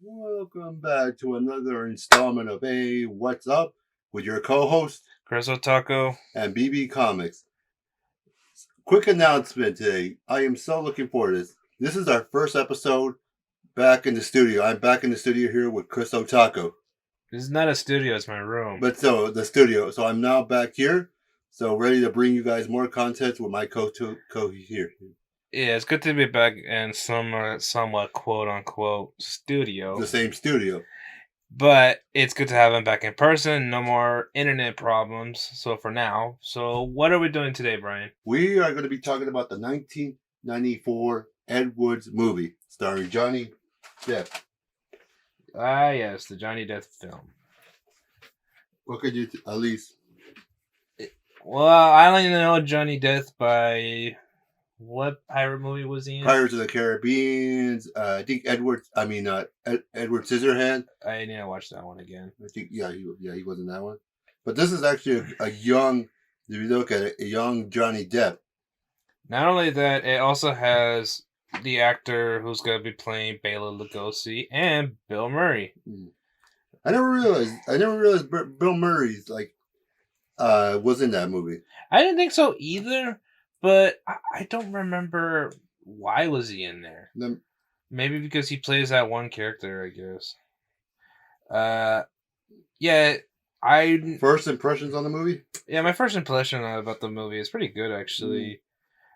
Welcome back to another installment of A What's Up with your co-host Chris Otako. and BB Comics. Quick announcement today. I am so looking forward to this. This is our first episode back in the studio. I'm back in the studio here with Chris Otako. This is not a studio, it's my room. But so the studio. So I'm now back here. So ready to bring you guys more content with my co here. Yeah, it's good to be back in somewhat quote unquote studio. The same studio. But it's good to have him back in person. No more internet problems. So for now. So what are we doing today, Brian? We are going to be talking about the 1994 Ed Wood movie starring Johnny Depp. Ah, yes, the Johnny Depp film. What could you at least? Well, I only know Johnny Depp by what pirate movie was he in? Pirates of the Caribbean. I think Edward Scissorhands. I need to watch that one again. I think he was in that one. But this is actually a young. If you look at it, a young Johnny Depp. Not only that, it also has the actor who's going to be playing Bela Lugosi and Bill Murray. I never realized Bill Murray's was in that movie. I didn't think so either, but I don't remember why was he in there. Maybe because he plays that one character, I guess. Yeah, First impressions on the movie? Yeah, my first impression about the movie is pretty good actually.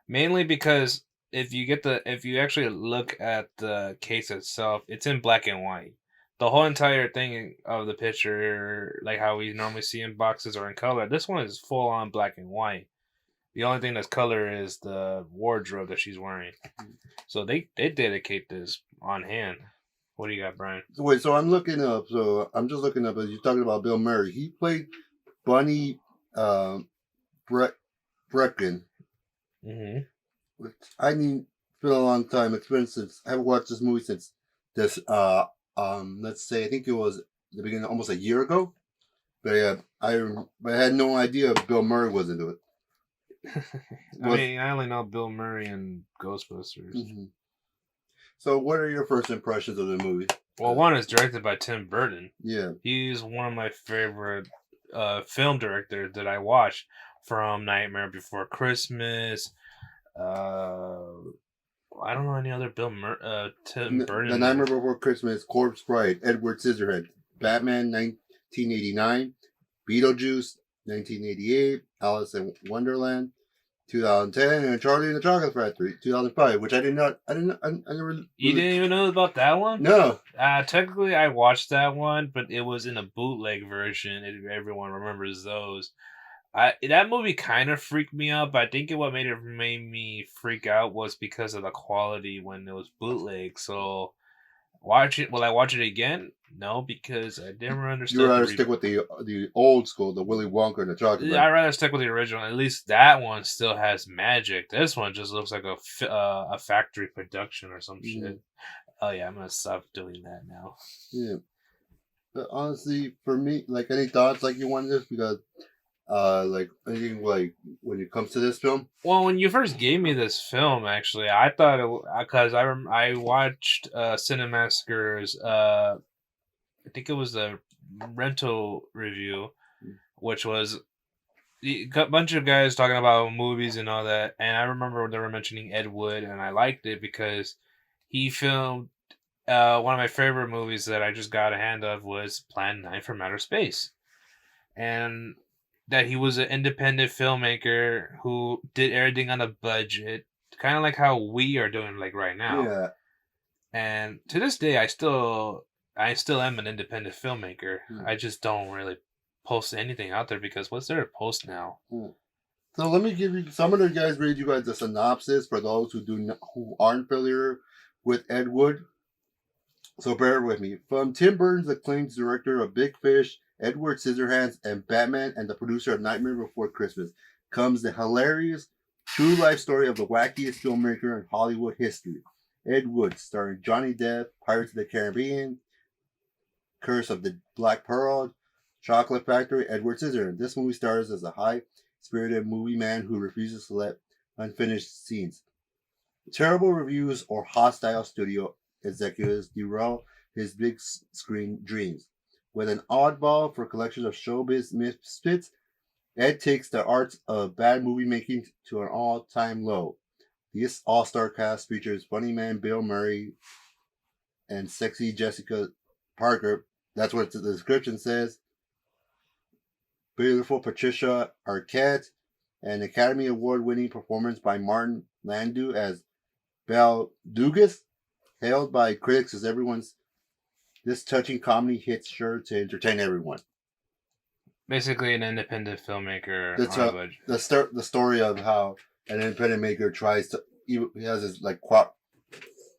Mainly because if you actually look at the case itself, it's in black and white. The whole entire thing of the picture, like how we normally see in boxes or in color, this one is full on black and white. The only thing that's color is the wardrobe that she's wearing. So they dedicate this on hand. What do you got, Brian? Wait, so I'm looking up. So I'm just looking up as you're talking about Bill Murray. He played Bunny Brecken. Mm-hmm. I mean, it's been a long time. It's been since I haven't watched this movie since this. Let's say I think it was the beginning, almost a year ago. But yeah, I had no idea Bill Murray was into it. I only know Bill Murray and Ghostbusters. Mm-hmm. So, what are your first impressions of the movie? Well, one is directed by Tim Burton. Yeah, he's one of my favorite film directors that I watched, from Nightmare Before Christmas. I don't know any other Tim Burton. The Nightmare Before Christmas, Corpse Bride, Edward Scissorhands, Batman 1989, Beetlejuice 1988, Alice in Wonderland 2010, and Charlie and the Chocolate Factory 2005, which I never. You didn't even know about that one? No. Technically, I watched that one, but it was in a bootleg version. Everyone remembers those. That movie kind of freaked me out, but I think what made me freak out was because of the quality when it was bootleg. So, will I watch it again? No, because I never understood. You rather stick with the old school, the Willy Wonka and the Chocolate Factory. I'd rather stick with the original. At least that one still has magic. This one just looks like a factory production or some shit. Oh yeah, I'm gonna stop doing that now. Yeah, but honestly, for me, like, any thoughts like you wanted this, because like anything like when it comes to this film? Well, when you first gave me this film, actually, I thought because I watched Cinemassacre's I think it was the rental review, which was a bunch of guys talking about movies and all that, and I remember they were mentioning Ed Wood, and I liked it because he filmed one of my favorite movies that I just got a hand of was Plan 9 from Outer Space, and that he was an independent filmmaker who did everything on a budget, kind of like how we are doing like right now. Yeah. And to this day, I still am an independent filmmaker. I just don't really post anything out there because what's there to post now? So let me give you some of the guys read you guys the synopsis for those who aren't familiar with Ed Wood. So bear with me. From Tim Burton's acclaimed director of Big Fish, Edward Scissorhands, and Batman, and the producer of Nightmare Before Christmas, comes the hilarious true life story of the wackiest filmmaker in Hollywood history. Ed Wood, starring Johnny Depp, Pirates of the Caribbean, Curse of the Black Pearl, Chocolate Factory, Edward Scissorhands. This movie stars as a high-spirited movie man who refuses to let unfinished scenes. Terrible reviews or hostile studio executives derail his big screen dreams. With an oddball for collections of showbiz misfits, Ed takes the arts of bad movie making to an all-time low. This all-star cast features funny man Bill Murray and sexy Jessica Parker. That's what the description says. Beautiful Patricia Arquette, an Academy Award-winning performance by Martin Landau as Belle Dugas, hailed by critics as this touching comedy hits sure to entertain everyone. Basically, an independent filmmaker That's on a budget. the story of how an independent maker tries to, he has this like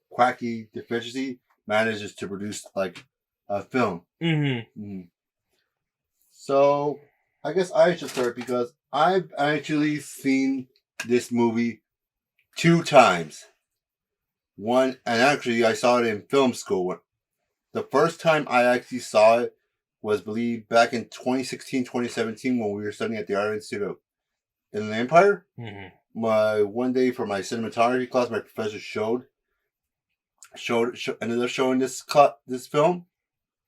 quacky deficiency, manages to produce like a film. Mm-hmm. So I guess I should start because I've actually seen this movie 2 times. One, and actually I saw it in film school. The first time I actually saw it was, believed, back in 2016, 2017 when we were studying at the Art Institute in the Empire. Mm-hmm. One day for my cinematography class, my professor ended up showing this film,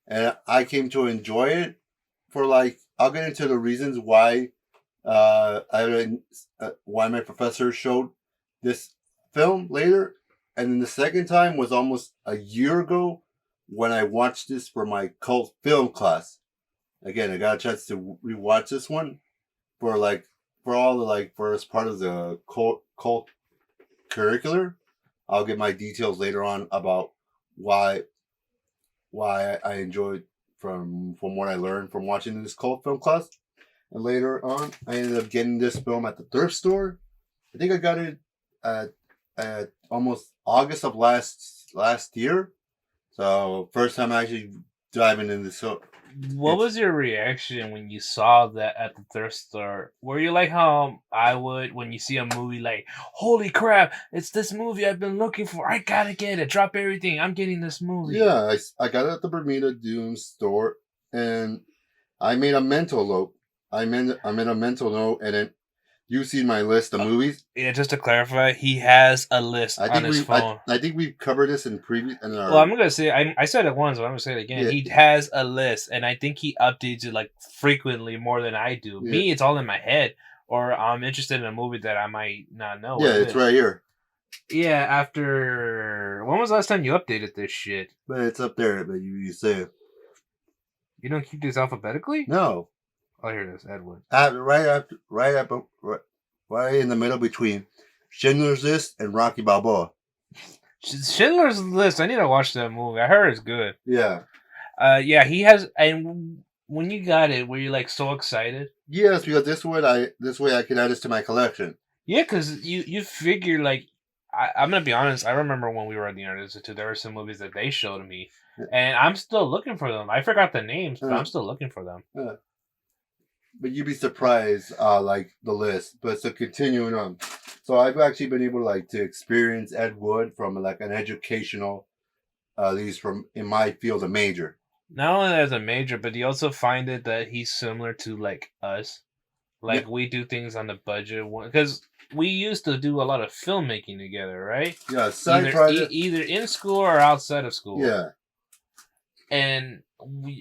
and I came to enjoy it for like, I'll get into the reasons why why my professor showed this film later. And then the second time was almost a year ago when I watched this for my cult film class. Again, I got a chance to rewatch this one for as part of the cult curricular. I'll get my details later on about why I enjoyed from what I learned from watching this cult film class. And later on, I ended up getting this film at the thrift store. I think I got it at almost August of last year. So first time actually diving into this. What was your reaction when you saw that at the thrift store? Were you like how I would when you see a movie, like, holy crap, it's this movie I've been looking for. I gotta get it. Drop everything. I'm getting this movie. Yeah, I got it at the Bermuda Doom store, and I made a mental note. I made a mental note, and then you see my list of movies. Yeah, just to clarify, he has a list on his phone. I think we've covered this in previous. Well, I'm gonna say I said it once, but I'm gonna say it again. Yeah. He has a list, and I think he updates it like frequently more than I do. Yeah. Me, it's all in my head, or I'm interested in a movie that I might not know. Yeah, it's right here. Yeah, after when was the last time you updated this shit? But it's up there. But you say it. You don't keep these alphabetically? No. Oh, here it is, Edward. Right in the middle between Schindler's List and Rocky Balboa. Schindler's List. I need to watch that movie. I heard it's good. Yeah. Yeah, he has. And when you got it, were you like so excited? Yes, because this way I can add this to my collection. Yeah, because you figure like I'm gonna be honest. I remember when we were at the Art Institute, there were some movies that they showed me, and I'm still looking for them. I forgot the names, but I'm still looking for them. But you'd be surprised, like the list. But so continuing on, so I've actually been able to experience Ed Wood from like an educational, at least from in my field, a major. Not only as a major, but you also find it that he's similar to like us, like we do things on the budget because we used to do a lot of filmmaking together, right? Yeah, side project, either in school or outside of school. Yeah, and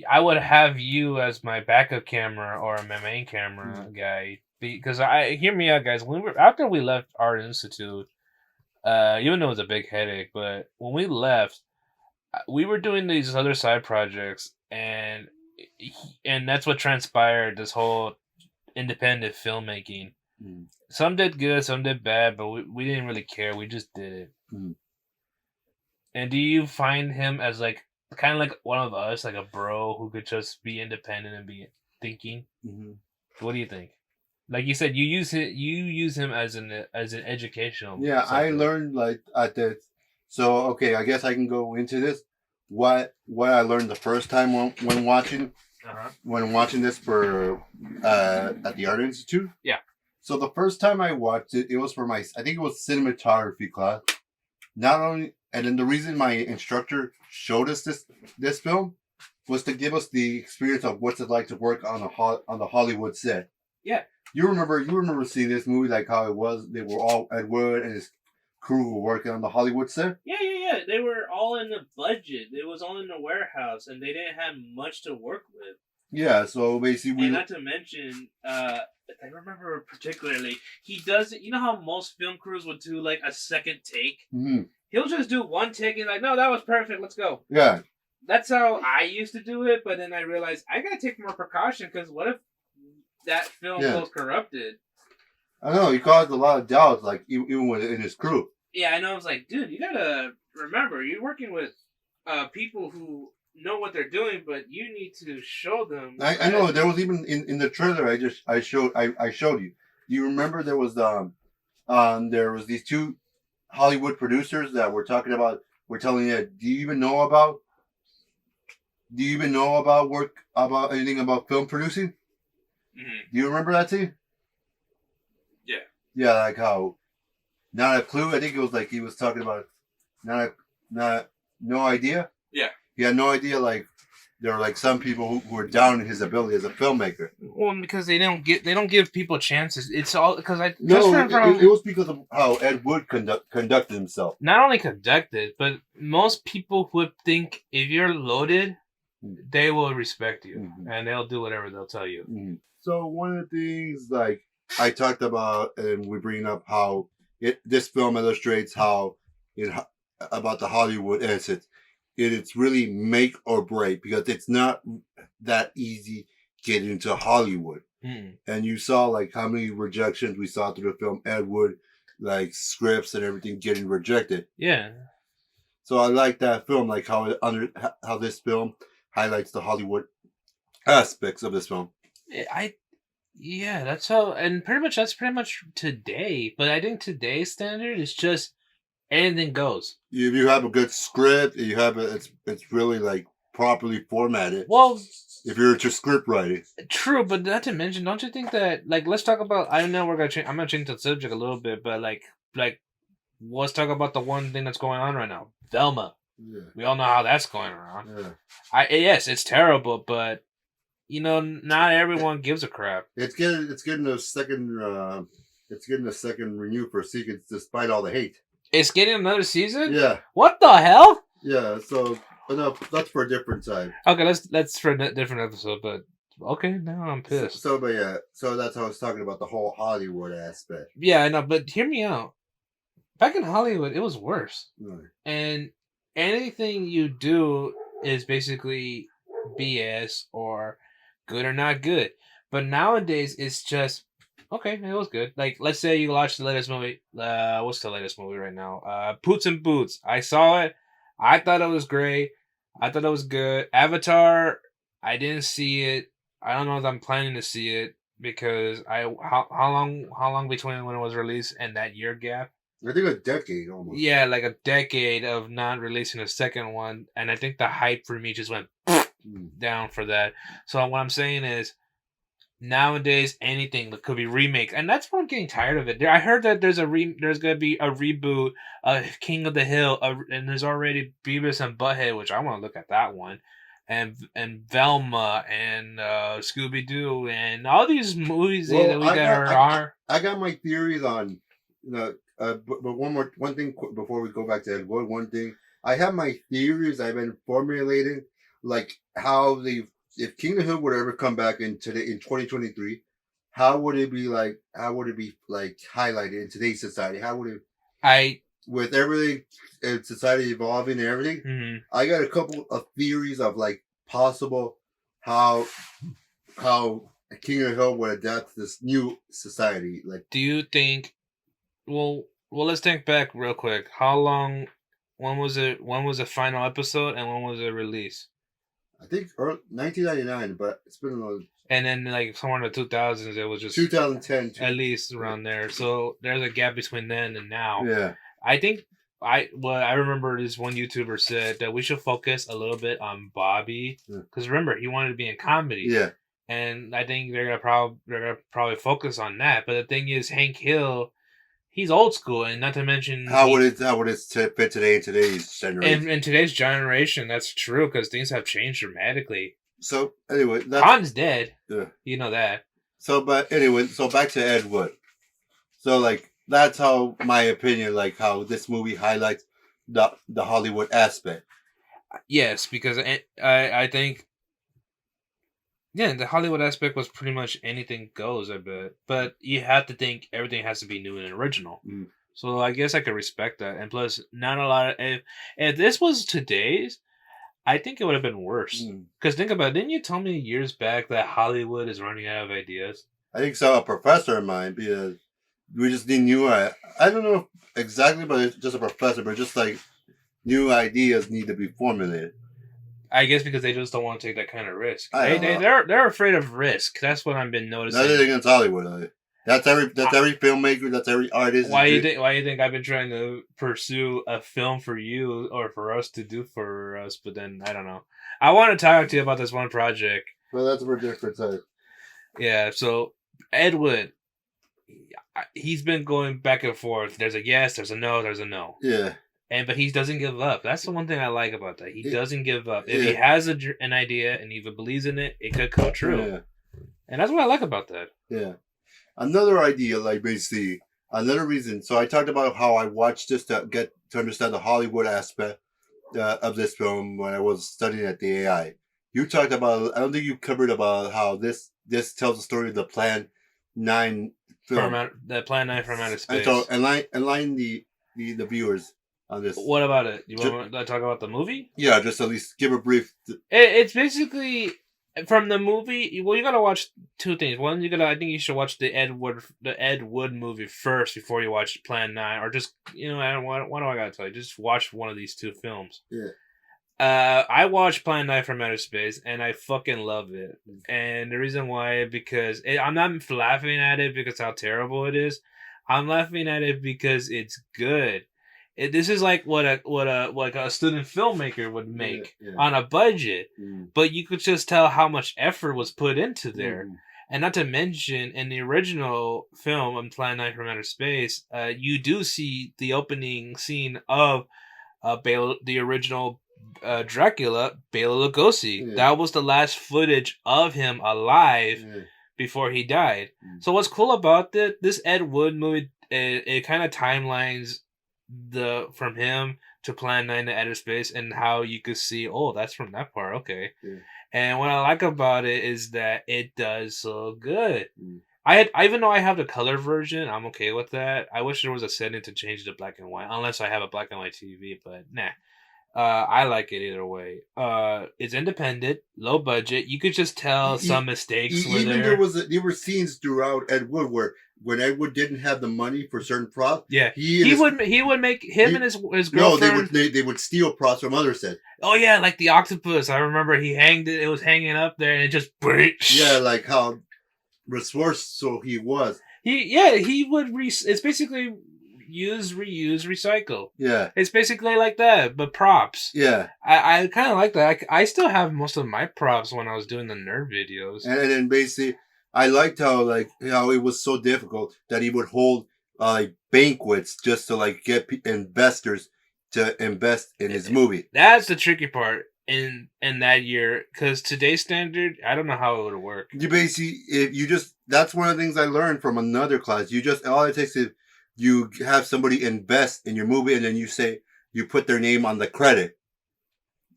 I would have you as my backup camera or my main camera guy because hear me out, guys. After we left Art Institute, even though it was a big headache, but when we left, we were doing these other side projects, and that's what transpired. This whole independent filmmaking. Some did good, some did bad, but we didn't really care. We just did it. And do you find him as like kind of like one of us, like a bro who could just be independent and be thinking? What do you think? Like you said, you use him as an educational. Yeah, I learned like at this. So okay, I guess I can go into this. What I learned the first time when watching this for at the Art Institute. Yeah. So the first time I watched it, it was for I think it was cinematography class. Not only, and then the reason my instructor showed us this film was to give us the experience of what's it like to work on the Hollywood set. Yeah. You remember seeing this movie, like how it was. They were all Ed Wood and his crew who were working on the Hollywood set. Yeah. They were all in the budget. It was all in the warehouse, and they didn't have much to work with. Yeah, so basically, And not to mention, I remember particularly, he does. You know how most film crews would do like a second take. He'll just do one take and like, no, that was perfect. Let's go. Yeah. That's how I used to do it, but then I realized I gotta take more precaution because what if that film goes corrupted? I know he caused a lot of doubts, like even in his crew. Yeah, I know. I was like, dude, you gotta remember, you're working with people who know what they're doing, but you need to show them. I know there was even in the trailer I showed you. You remember there was these two Hollywood producers that were talking about. We're telling you, do you even know about anything about film producing? Mm-hmm. Do you remember that too? Yeah. Yeah, like how not a clue. I think it was like he was talking about no idea. Yeah. He had no idea. Like there were like some people who were down in his ability as a filmmaker. Well, because they don't give people chances. It's all because it was because of how Ed Wood conducted himself. Not only conducted, but most people would think if you're loaded, they will respect you and they'll do whatever they'll tell you. Mm-hmm. So one of the things like I talked about, and we bring up how this film illustrates how about the Hollywood asset. It's really make or break because it's not that easy getting into Hollywood. And you saw like how many rejections we saw through the film Ed Wood, like scripts and everything getting rejected. Yeah. So I like that film, like how this film highlights the Hollywood aspects of this film. Yeah, that's how, and that's pretty much today. But I think today's standard is just anything goes. If you have a good script, you have it's really like properly formatted. Well, if you're into script writing, true. But not to mention, don't you think that like let's talk about? I know we're gonna change. I'm gonna change the subject a little bit, but like let's talk about the one thing that's going on right now, Velma. Yeah. We all know how that's going around. Yeah. Yes, it's terrible, but you know, not everyone gives a crap. It's getting a second renew for sequence despite all the hate. It's getting another season? Yeah. What the hell? Yeah, so that's for a different time. Okay, that's for a different episode, but okay, now I'm pissed. So that's how I was talking about the whole Hollywood aspect. Yeah, I know, but hear me out. Back in Hollywood, it was worse. Right. And anything you do is basically BS or good or not good. But nowadays, it's just, okay, it was good. Like, let's say you watched the latest movie. What's the latest movie right now? Puss in Boots. I saw it. I thought it was great. I thought it was good. Avatar, I didn't see it. I don't know if I'm planning to see it because how long between when it was released and that year gap? I think a decade almost. Yeah, like a decade of not releasing a second one, and I think the hype for me just went down for that. So what I'm saying is, nowadays anything that could be remake, and that's what I'm getting tired of it. I heard that there's gonna be a reboot of King of the Hill, and there's already Beavis and Butthead, which I want to look at that one, and Velma and Scooby Doo and all these movies I got my theories on but one thing before we go back to Ed Wood. One thing I have my theories I've been formulating, like how if King of the Hill would ever come back in 2023, how would it be highlighted in today's society? How would it with everything in society evolving and everything? Mm-hmm. I got a couple of theories of like possible how King of the Hill would adapt to this new society. Like, do you think? Well, let's think back real quick. How long? When was it? When was the final episode, and when was it released? I think 1999, but it's been a long. And then like somewhere in the 2000s, it was just 2010, at least around there. So there's a gap between then and now. Yeah, I think I remember this one YouTuber said that we should focus a little bit on Bobby because remember he wanted to be in comedy. Yeah, and I think they're gonna probably focus on that. But the thing is, Hank Hill. He's old school, and not to mention how would it fit today in today's generation? In today's generation, that's true because things have changed dramatically. So anyway, Han's dead. Yeah, you know that. So, but anyway, so back to Ed Wood. So like that's how my opinion, like how this movie highlights the Hollywood aspect. Yes, because I think yeah, the Hollywood aspect was pretty much anything goes. I bet, but you have to think everything has to be new and original. Mm. So I guess I could respect that. And plus, not a lot of if this was today's, I think it would have been worse. Mm. Because think about it, didn't you tell me years back that Hollywood is running out of ideas? I think so. A professor of mine, because we just need new. I don't know exactly, but it's just a professor. But just like new ideas need to be formulated. I guess because they just don't want to take that kind of risk. I don't know. They're afraid of risk. That's what I've been noticing. Nothing against Hollywood. That's every filmmaker. That's every artist. Why you think I've been trying to pursue a film for you or for us to do for us? But then I don't know. I want to talk to you about this one project. Well, that's for different time. Yeah. So Ed Wood, he's been going back and forth. There's a yes. There's a no. There's a no. Yeah. But he doesn't give up. That's the one thing I like about that. He doesn't give up. If Yeah. he has an idea and he believes in it, it could come true. Yeah. And that's what I like about that. Yeah. Another idea, like basically, another reason. So I talked about how I watched this to get to understand the Hollywood aspect of this film when I was studying at the AI. You talked about. I don't think you covered about how this tells the story of the Plan 9 film. The Plan 9 from Outer Space. And so enlighten the viewers on this. What about it? You want to talk about the movie? Yeah, just at least give a brief. It's basically from the movie. Well, you gotta watch two things. One, I think you should watch the Ed Wood movie first before you watch Plan 9, or just what do I gotta tell you? Just watch one of these two films. Yeah. I watched Plan 9 from Outer Space and I fucking love it. And the reason why, because I'm not laughing at it because how terrible it is. I'm laughing at it because it's good. This is like what a student filmmaker would make on a budget, but you could just tell how much effort was put into there. And not to mention, in the original film, on Plan 9 from Outer Space, you do see the opening scene of the original Dracula, Bela Lugosi. That was the last footage of him alive before he died. So what's cool about this Ed Wood movie, it kind of timelines from him to Plan 9 to Outer Space, and how you could see, oh, that's from that part, okay. And what I like about it is that it does so good. I even though I have the color version, I'm okay with that. I wish there was a setting to change the black and white, unless I have a black and white TV, but nah. I like it either way. It's independent, low budget. You could just tell some mistakes were even there. There were scenes throughout Ed Wood where when Ed Wood didn't have the money for certain props, he would make him and his girlfriend. No, they would steal props from other sets. Oh yeah, like the octopus. I remember he hanged it. It was hanging up there, and it just breaks. Yeah, like how resourceful he was. He would. It's basically use, reuse, recycle. Yeah, it's basically like that, but props. Yeah, I kind of like that. I still have most of my props when I was doing the nerd videos. And then basically, I liked how it was so difficult that he would hold banquets just to get investors to invest in his movie. That's the tricky part in that year, because today's standard, I don't know how it would work. You basically, that's one of the things I learned from another class. All it takes is you have somebody invest in your movie, and then you put their name on the credit.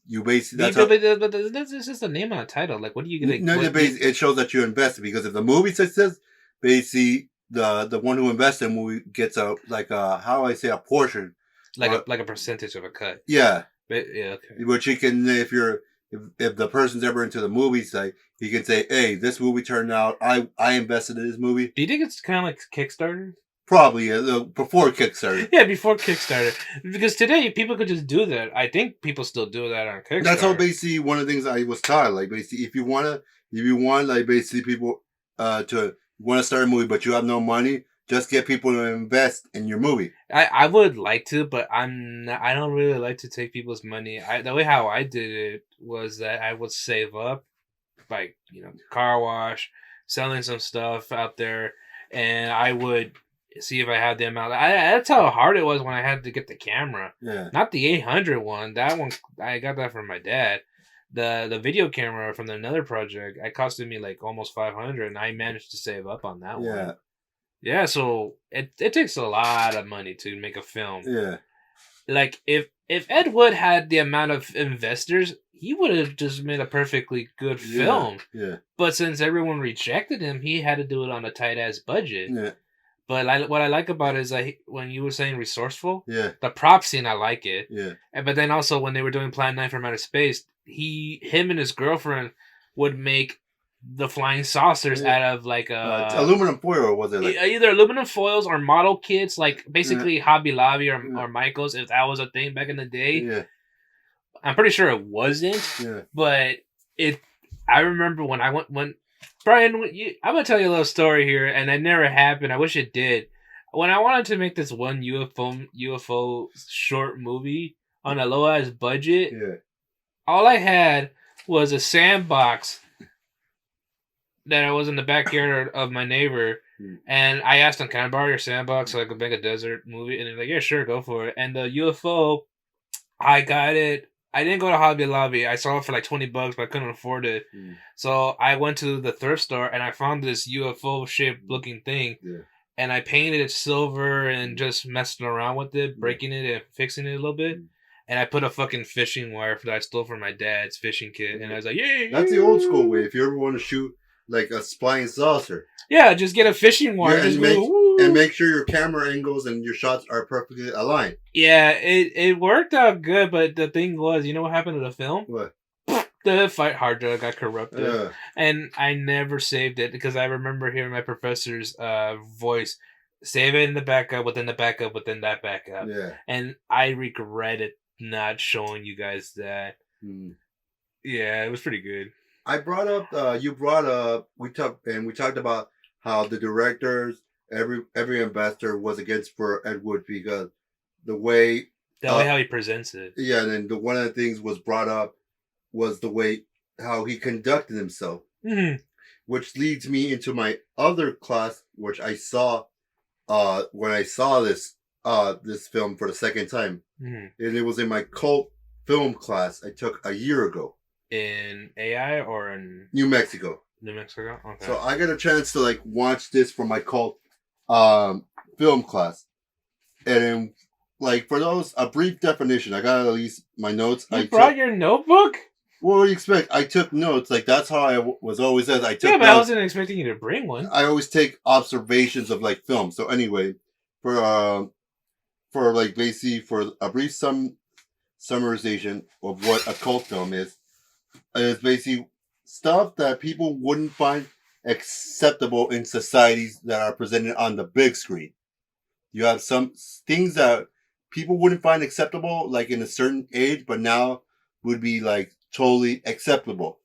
You basically but this is the name on the title. Like, what do you get? It shows that you invested, because if the movie says basically the one who invested in the movie gets a portion, like a percentage of a cut. Yeah, okay. Which you can, if the person's ever into the movies, he can say, "Hey, this movie turned out. I invested in this movie." Do you think it's kind of like Kickstarter? Probably before Kickstarter. Yeah, before Kickstarter. Because today people could just do that. I think people still do that on Kickstarter. That's how basically one of the things I was taught. Like basically, if you want basically people to want to start a movie, but you have no money, just get people to invest in your movie. I would like to, but I don't really like to take people's money. The way how I did it was that I would save up, like car wash, selling some stuff out there, and I would see if I had the amount. That's how hard it was when I had to get the camera. Yeah. Not the 800 one. That one, I got that from my dad. The video camera from another project, it costed me like almost $500, and I managed to save up on that one. Yeah, so it takes a lot of money to make a film. Yeah. Like if Ed Wood had the amount of investors, he would have just made a perfectly good Yeah. film. Yeah. But since everyone rejected him, he had to do it on a tight ass budget. Yeah. But what I like about it is that when you were saying resourceful, Yeah. the prop scene I like it. Yeah. But then also when they were doing Plan 9 from Outer Space, him and his girlfriend would make the flying saucers Yeah. out of like aluminum foil, or was it like either aluminum foils or model kits, like basically Hobby Lobby or, Yeah. or Michaels, if that was a thing back in the day. Yeah. I'm pretty sure it wasn't, Yeah. but I remember when I went when Brian, I'm gonna tell you a little story here, and it never happened. I wish it did. When I wanted to make this one UFO short movie on a low ass budget, Yeah. all I had was a sandbox that was in the backyard of my neighbor, and I asked him, "Can I borrow your sandbox so I could make a desert movie?" And he's like, "Yeah, sure, go for it." And the UFO, I got it. I didn't go to Hobby Lobby. I saw it for like $20, but I couldn't afford it. So I went to the thrift store and I found this UFO shaped looking thing. Yeah. And I painted it silver and just messing around with it, breaking it and fixing it a little bit. And I put a fucking fishing wire that I stole from my dad's fishing kit. And I was like, "Yay!" That's the old school way. If you ever want to shoot like a flying saucer, yeah, just get a fishing wire and make sure your camera angles and your shots are perfectly aligned. Yeah, it worked out good, but the thing was, you know what happened to the film? What? The fight hard drive got corrupted, Yeah. and I never saved it because I remember hearing my professor's voice, save it in the backup, within the backup, within that backup. Yeah. And I regretted not showing you guys that. Yeah, it was pretty good. I brought up, you brought up, we talked about how the directors, every investor was against for Ed Wood because the way how he presents it. Yeah, and then one of the things was brought up was the way how he conducted himself, which leads me into my other class, which I saw when I saw this film for the second time, and it was in my cult film class I took a year ago. In AI or in New Mexico? New Mexico. Okay. So I got a chance to like watch this for my cult film class, and then, like for those a brief definition, I got at least my notes. You brought your notebook? What do you expect? I took notes. Like that's how I was always as I took. Yeah, but notes. I wasn't expecting you to bring one. I always take observations of like film. So anyway, for like basically for a brief summarization of what a cult film is basically stuff that people wouldn't find acceptable in societies that are presented on the big screen. You have some things that people wouldn't find acceptable, like in a certain age, but now would be like totally acceptable.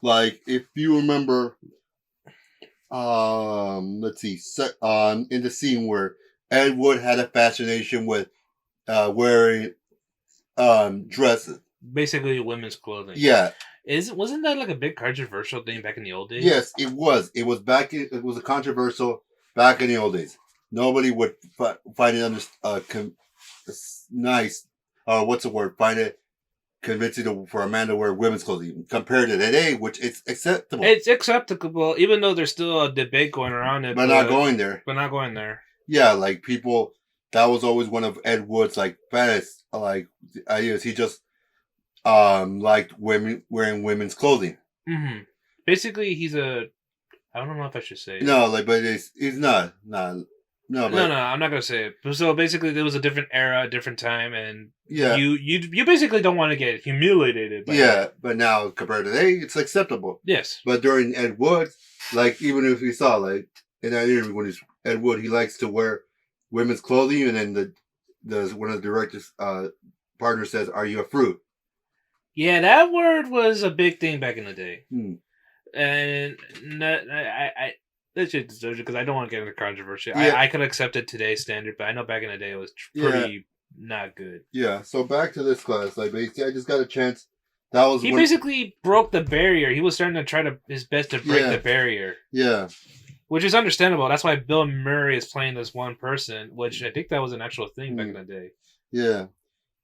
Like if you remember, let's see, in the scene where Ed Wood had a fascination with wearing dresses. Basically women's clothing. Yeah. Wasn't that like a big controversial thing back in the old days? Yes, it was. It was a controversial back in the old days. Nobody would find it nice. What's the word? Find it convincing for a man to wear women's clothing compared to today, which it's acceptable. It's acceptable, even though there's still a debate going around it. But not going there. But not going there. Yeah, like people. That was always one of Ed Wood's like fetish, like ideas. He just liked women wearing women's clothing. Basically, he's a. I don't know if I should say it. No, like, but he's not. No, I'm not gonna say it. So basically, there was a different era, a different time, and yeah, you basically don't want to get humiliated. But now compared to today, it's acceptable. Yes, but during Ed Wood, like even if we saw like in that interview when he's Ed Wood, he likes to wear women's clothing, and then the one of the director's partner says, "Are you a fruit?" Yeah, that word was a big thing back in the day, and I let's just disclosure because I don't want to get into controversy. Yeah. I could accept it today's standard, but I know back in the day it was pretty not good. Yeah. So back to this class, like basically, I just got a chance. That was he basically broke the barrier. He was starting to try his best to break the barrier. Yeah. Which is understandable. That's why Bill Murray is playing this one person, which I think that was an actual thing back in the day. Yeah.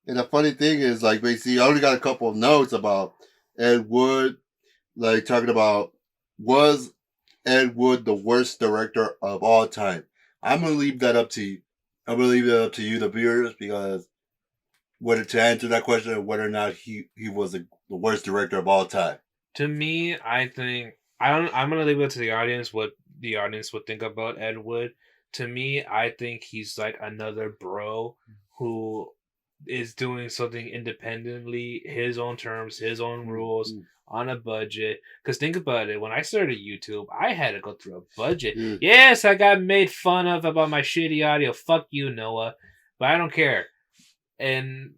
And the funny thing is, like, basically, I only got a couple of notes about Ed Wood, like, talking about, was Ed Wood the worst director of all time? I'm gonna leave that up to you. I'm gonna leave that up to you, the viewers, because whether to answer that question, whether or not he was the worst director of all time. To me, I think I don't. I'm gonna leave it to the audience what the audience would think about Ed Wood. To me, I think he's like another bro who is doing something independently, his own terms, his own rules, on a budget. Because think about it, when I started YouTube, I had to go through a budget. Mm. Yes, I got made fun of about my shitty audio. Fuck you, Noah. But I don't care. And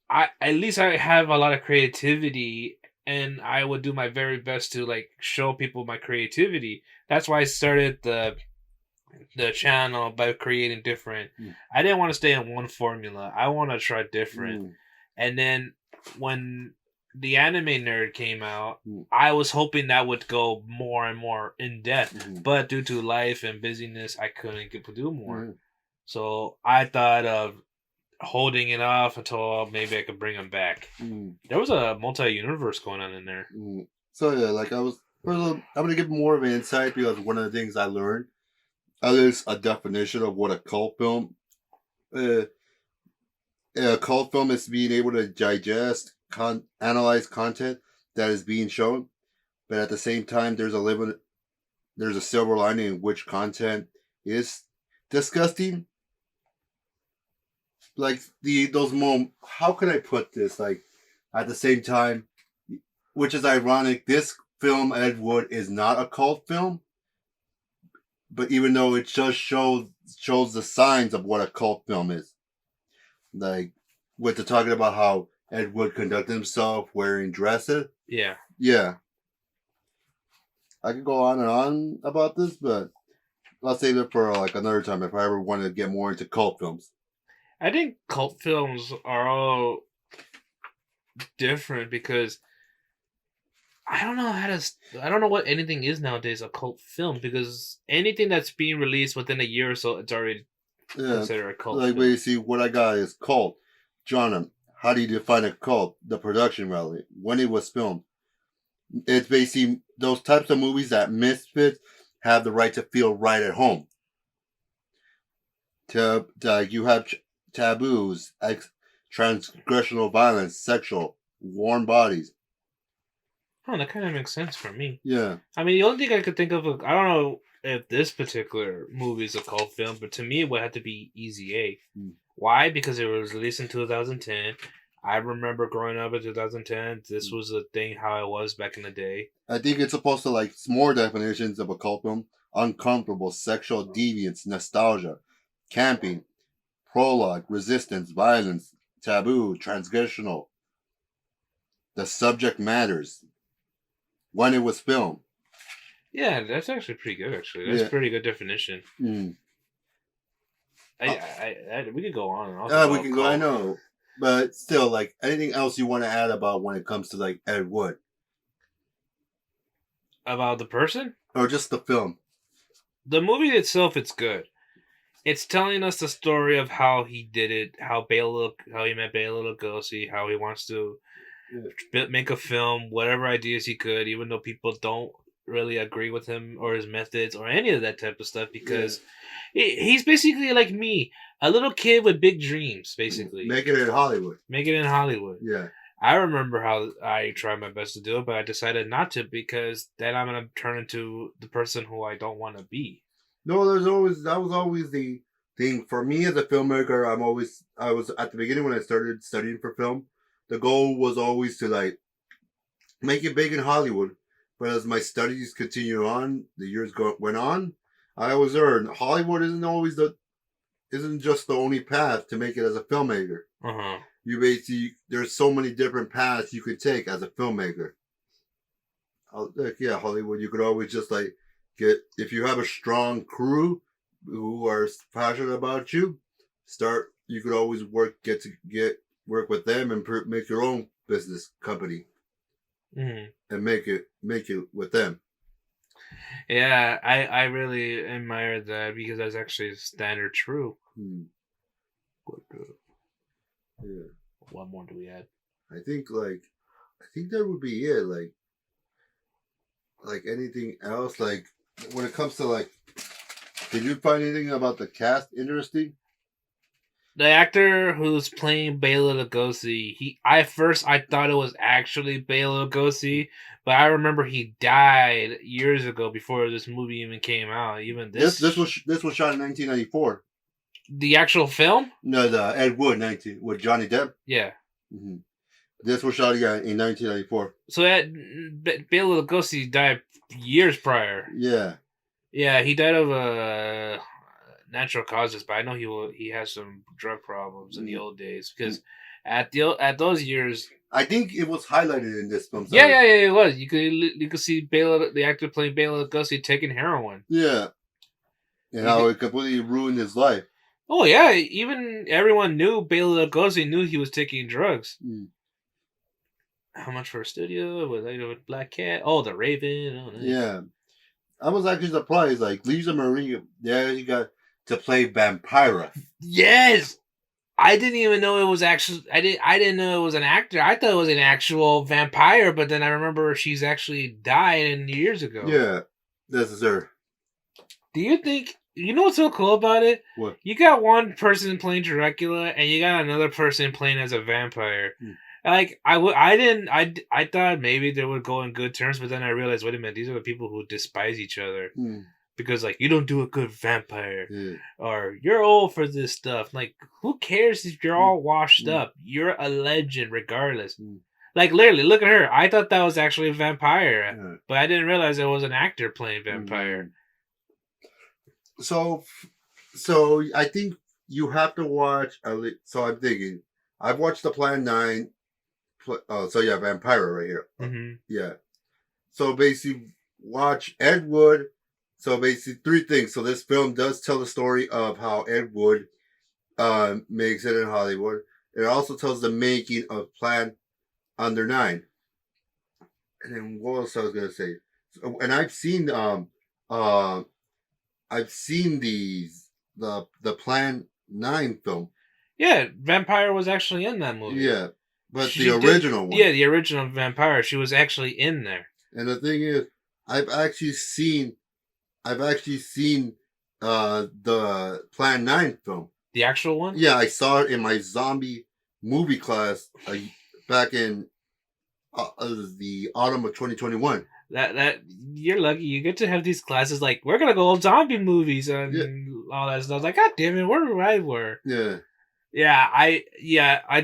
I at least I have a lot of creativity, and I would do my very best to like show people my creativity. That's why I started the channel by creating different. I didn't want to stay in one formula. I want to try different. And then when the Anime Nerd came out, I was hoping that would go more and more in depth. But due to life and busyness, I couldn't get to do more. So I thought of holding it off until maybe I could bring him back. There was a multi-universe going on in there. So yeah, like I'm gonna give more of an insight because one of the things I learned, there's a definition of what a cult film. A cult film is being able to digest, analyze content that is being shown, but at the same time, there's a silver lining in which content is disgusting. Like those moments. How can I put this? Like at the same time, which is ironic. This film, Ed Wood, is not a cult film, but even though it just shows the signs of what a cult film is, like with the talking about how Ed Wood conducted himself wearing dresses. Yeah. I could go on and on about this, but I'll save it for like another time if I ever wanted to get more into cult films. I think cult films are all different because I don't know what anything is nowadays a cult film, because anything that's being released within a year or so, it's already considered a cult like, film. basically, what I got is cult. John, how do you define a cult? The production value, when it was filmed. It's basically those types of movies that misfits have the right to feel right at home. You have taboos, transgressional violence, sexual, warm bodies. Oh, that kind of makes sense for me. Yeah. I mean, the only thing I could think of, I don't know if this particular movie is a cult film, but to me, it would have to be Easy A. Why? Because it was released in 2010. I remember growing up in 2010. This was a thing how it was back in the day. I think it's supposed to like more definitions of a cult film: uncomfortable, sexual deviance, nostalgia, camping, prologue, resistance, violence, taboo, transgressional. The subject matters. When it was filmed. Yeah, that's actually pretty good. Actually, that's a pretty good definition. We could go on and on. We can go. I know, but still, like anything else you want to add about when it comes to like Ed Wood? About the person, or just the film? The movie itself, it's good. It's telling us the story of how he did it, how he met Bela Lugosi, how he wants to make a film, whatever ideas he could, even though people don't really agree with him or his methods or any of that type of stuff, because he's basically like me, a little kid with big dreams, basically. Make it in Hollywood. Yeah. I remember how I tried my best to do it, but I decided not to, because then I'm going to turn into the person who I don't want to be. No, that was always the thing. For me as a filmmaker, I was at the beginning when I started studying for film, the goal was always to like make it big in Hollywood. But as my studies continued on, the years went on, I always learned Hollywood isn't just the only path to make it as a filmmaker. You basically, there's so many different paths you could take as a filmmaker. Hollywood, you could always just like if you have a strong crew who are passionate about you, you could always work with them and make your own business company. And make it with them. Yeah, I really admire that, because that's actually standard true. Yeah. What more do we add? I think that would be it. like anything else, like when it comes to like, did you find anything about the cast interesting? The actor who's playing Bela Lugosi, I thought it was actually Bela Lugosi, but I remember he died years ago before this movie even came out. Even This was shot in 1994. the actual film. No, the Ed Wood 19 with Johnny Depp. Yeah. Mm-hmm. This was shot in 1994. So that Bela Lugosi died years prior. Yeah. Yeah, he died of natural causes, but I know he has some drug problems in the old days because at those years. I think it was highlighted in this film. Yeah, it was. You could see Bela, the actor playing Bela Lugosi, taking heroin. Yeah, and how it completely ruined his life. Oh yeah, even everyone knew Bela Lugosi knew he was taking drugs. Mm. How much for a studio with Black Cat? Oh, The Raven. Oh, nice. Yeah, I was actually surprised. Like Lisa Marie, he got to play Vampira. Yes. I didn't even know it was actually. I didn't know it was an actor. I thought it was an actual vampire, but then I remember she's actually died years ago. Yeah, this is her. Do you think you know what's so cool about it? What? You got one person playing Dracula, and you got another person playing as a vampire. Like I thought maybe they would go in good terms, but then I realized, wait a minute, these are the people who despise each other. Because, like, you don't do a good vampire. Or, you're old for this stuff. Like, who cares if you're all washed up? You're a legend regardless. Like, literally, look at her. I thought that was actually a vampire. But I didn't realize it was an actor playing vampire. So I think you have to watch... So I'm thinking... I've watched the Plan 9... so yeah, Vampira right here. Mm-hmm. Yeah. So basically, watch Ed Wood... So basically, three things. So this film does tell the story of how Ed Wood makes it in Hollywood. It also tells the making of Plan Under 9. And then what else I was gonna say? So, and I've seen the Plan 9 film. Yeah, Vampire was actually in that movie. Yeah, but the original one. Yeah, the original Vampire. She was actually in there. And the thing is, I've actually seen the Plan 9 film. The actual one? Yeah, I saw it in my zombie movie class back in the autumn of 2021. That you're lucky. You get to have these classes like we're gonna go zombie movies and all that stuff. I was like, God damn it, where I were. Yeah. I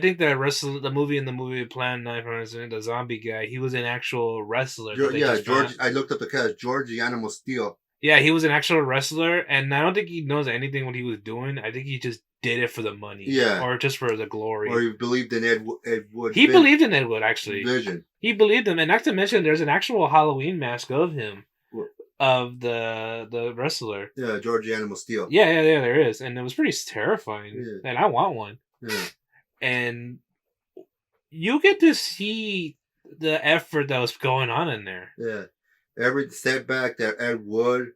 think the movie Plan 9 from the zombie guy, he was an actual wrestler. George. I looked up the cast. George the Animal Steel. Yeah, he was an actual wrestler, and I don't think he knows anything what he was doing. I think he just did it for the money. Yeah. Or just for the glory. Or he believed in Ed Wood. He believed in Ed Wood, actually. Vision. He believed him. And not to mention, there's an actual Halloween mask of him. What? Of the wrestler. Yeah, George the Animal Steel. Yeah, there is. And it was pretty terrifying. Yeah. And I want one. Yeah. And you get to see the effort that was going on in there. Yeah. Every setback that Ed Wood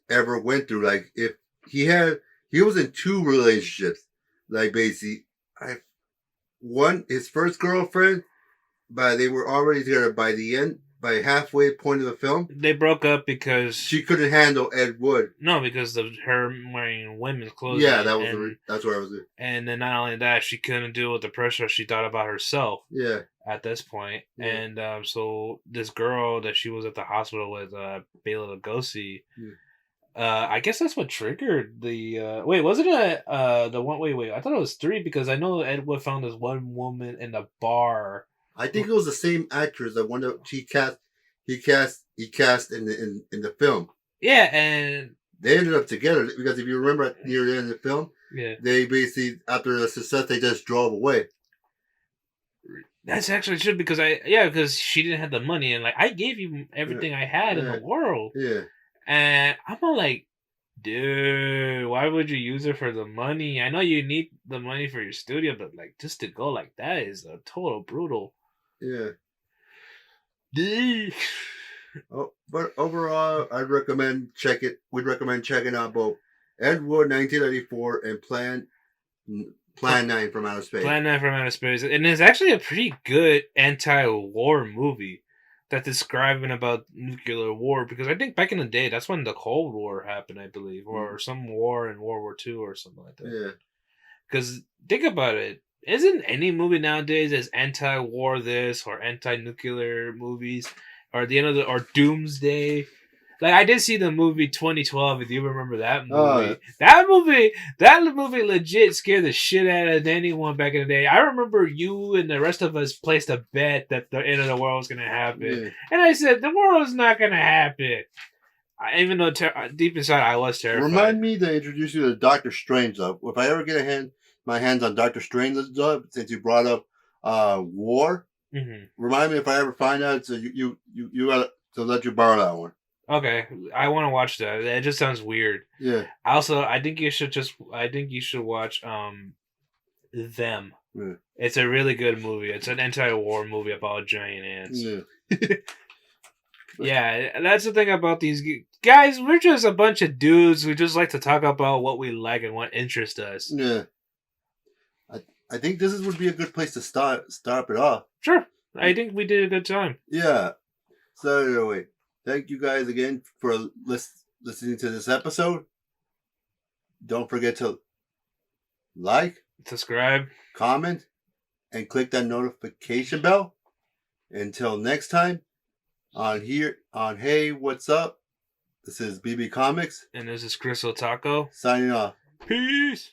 ever went through, like if he was in two relationships, like basically, his first girlfriend, but they were already together by halfway point of the film. They broke up because she couldn't handle Ed Wood. No, because of her wearing women's clothes. Yeah, that's where I was at. And then not only that, she couldn't deal with the pressure she thought about herself. Yeah. At this point. Yeah. And so this girl that she was at the hospital with, Bela Lugosi, I guess that's what triggered the wait, wasn't it the one wait, I thought it was 3 because I know Ed Wood found this one woman in the bar. I think it was the same actress that one that he cast in the film. Yeah, and they ended up together because if you remember near the end of the film, they basically after the success they just drove away. That's actually true because because she didn't have the money and like I gave you everything I had in the world. Yeah. And I'm all like, dude, why would you use it for the money? I know you need the money for your studio, but like just to go like that is a total brutal. Yeah. But overall, I'd recommend we'd recommend checking out both Ed Wood 1994 and Plan 9 from Outer Space. Plan 9 from Outer Space. And it's actually a pretty good anti-war movie. that describing about nuclear war, because I think back in the day that's when the Cold War happened, I believe, or some war in World War II or something like that. Yeah. Because think about it, isn't any movie nowadays as anti-war this or anti-nuclear movies, or the end of the or Doomsday? Like I did see the movie 2012. If you remember that movie, that movie legit scared the shit out of anyone back in the day. I remember you and the rest of us placed a bet that the end of the world was gonna happen, Yeah. and I said the world's not gonna happen. Even though deep inside I was terrified. Remind me to introduce you to Doctor Strange, though. If I ever get my hands on Doctor Strange, since you brought up war, remind me if I ever find out. So you gotta to let you borrow that one. Okay, I want to watch that. It just sounds weird. Yeah. Also, I think you should watch Them. Yeah. It's a really good movie. It's an anti-war movie about giant ants. Yeah. Yeah, that's the thing about these guys. We're just a bunch of dudes who just like to talk about what we like and what interests us. Yeah. I think this would be a good place to stop it off. Sure. I think we did a good time. Yeah. So anyway, thank you guys again for listening to this episode. Don't forget to like, subscribe, comment, and click that notification bell. Until next time, on Hey, What's Up? This is BB Comics. And this is Chris Otaco. Signing off. Peace.